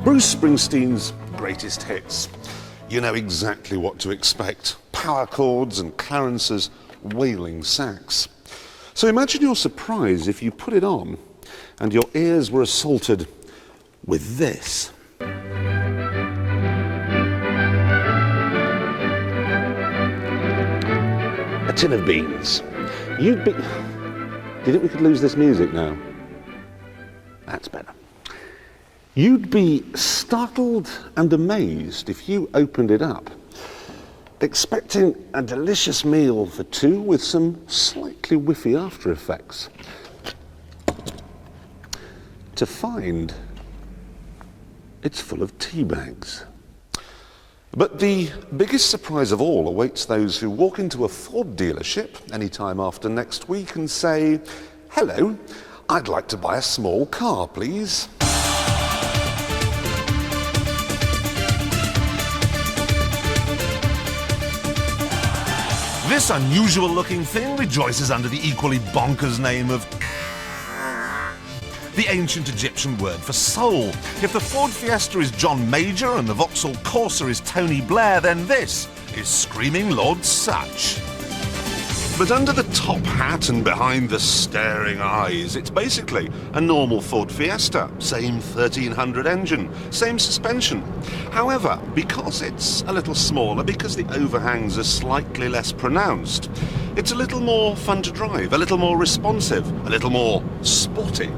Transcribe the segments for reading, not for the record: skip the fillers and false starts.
Bruce Springsteen's greatest hits. You know exactly what to expect. Power chords and Clarence's wailing sax. So imagine your surprise if you put it on and your ears were assaulted with this. A tin of beans. You'd be... Do you think we could lose this music now? That's better. You'd be startled and amazed if you opened it up, expecting a delicious meal for two with some slightly whiffy after effects, to find it's full of tea bags. But the biggest surprise of all awaits those who walk into a Ford dealership anytime after next week and say, "Hello, I'd like to buy a small car, please." This unusual-looking thing rejoices under the equally bonkers name of the ancient Egyptian word for soul. If the Ford Fiesta is John Major and the Vauxhall Corsa is Tony Blair, then this is Screaming Lord Sutch. But under the top hat and behind the staring eyes, it's basically a normal Ford Fiesta. Same 1300 engine, same suspension. However, because it's a little smaller, because the overhangs are slightly less pronounced, it's a little more fun to drive, a little more responsive, a little more sporty.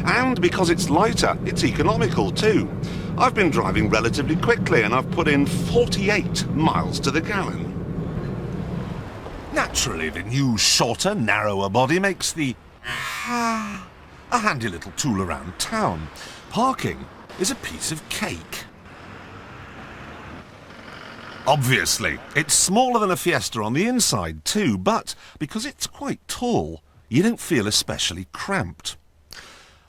And because it's lighter, it's economical too. I've been driving relatively quickly and I've put in 48 miles to the gallon. Naturally, the new, shorter, narrower body makes the a handy little tool around town. Parking is a piece of cake. Obviously, it's smaller than a Fiesta on the inside too, but because it's quite tall, you don't feel especially cramped.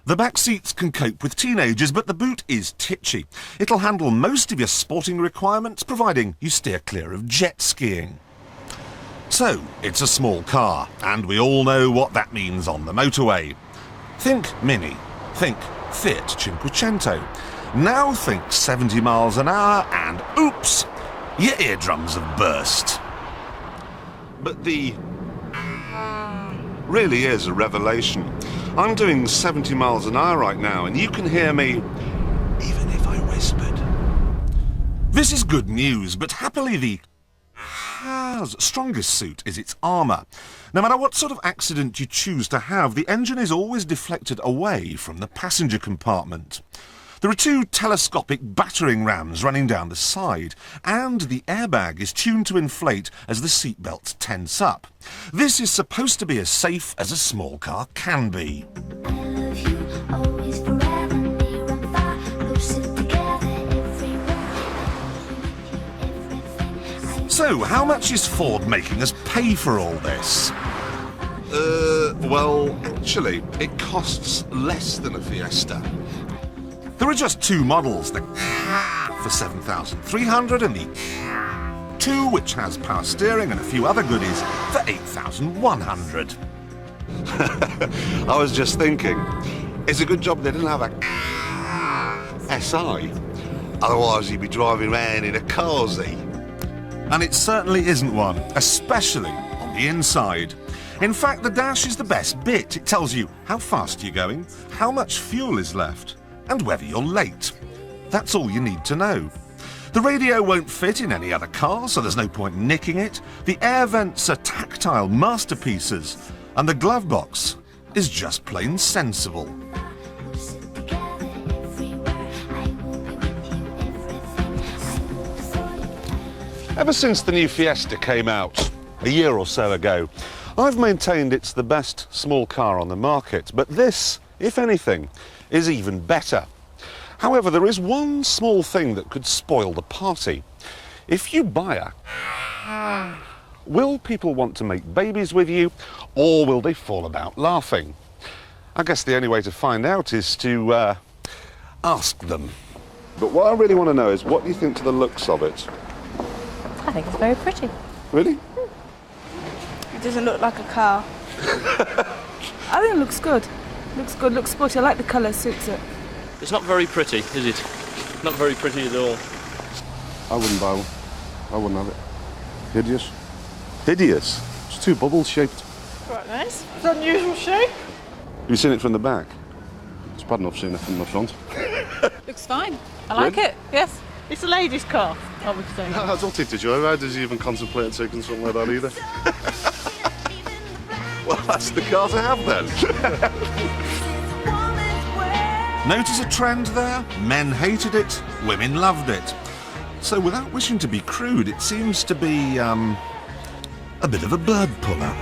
The back seats can cope with teenagers, but the boot is titchy. It'll handle most of your sporting requirements, providing you steer clear of jet skiing. So, it's a small car, and we all know what that means on the motorway. Think Mini, think Fiat Cinquecento. Now think 70 miles an hour, and oops, your eardrums have burst. But the really is a revelation. I'm doing 70 miles an hour right now, and you can hear me even if I whispered. This is good news, but happily the car's strongest suit is its armour. No matter what sort of accident you choose to have, the engine is always deflected away from the passenger compartment. There are two telescopic battering rams running down the side, and the airbag is tuned to inflate as the seatbelts tense up. This is supposed to be as safe as a small car can be. So, how much is Ford making us pay for all this? Well, actually, it costs less than a Fiesta. There are just two models, the for $7,300 and the 2, which has power steering and a few other goodies, for $8,100. I was just thinking, it's a good job they didn't have a SI. Otherwise, you'd be driving around in a carsy. And it certainly isn't one, especially on the inside. In fact, the dash is the best bit. It tells you how fast you're going, how much fuel is left, and whether you're late. That's all you need to know. The radio won't fit in any other car, so there's no point nicking it. The air vents are tactile masterpieces, and the glove box is just plain sensible. Ever since the new Fiesta came out a year or so ago, I've maintained it's the best small car on the market, but this, if anything, is even better. However, there is one small thing that could spoil the party. If you buy a... will people want to make babies with you, or will they fall about laughing? I guess the only way to find out is to ask them. But what I really want to know is, what do you think to the looks of it? I think it's very pretty. Really? It doesn't look like a car. I think it looks good. Looks good, looks sporty. I like the colour, suits it. It's not very pretty, is it? Not very pretty at all. I wouldn't buy one. I wouldn't have it. Hideous. Hideous. It's too bubble shaped. Quite nice. It's an unusual shape. Have you seen it from the back? It's bad enough seeing it from the front. Looks fine. I like it, yes. It's a ladies' car, I would say. I don't think the joyriders even contemplating taking something like that either. Well, that's the car to have then. Notice a trend there? Men hated it, women loved it. So without wishing to be crude, it seems to be, a bit of a bird puller.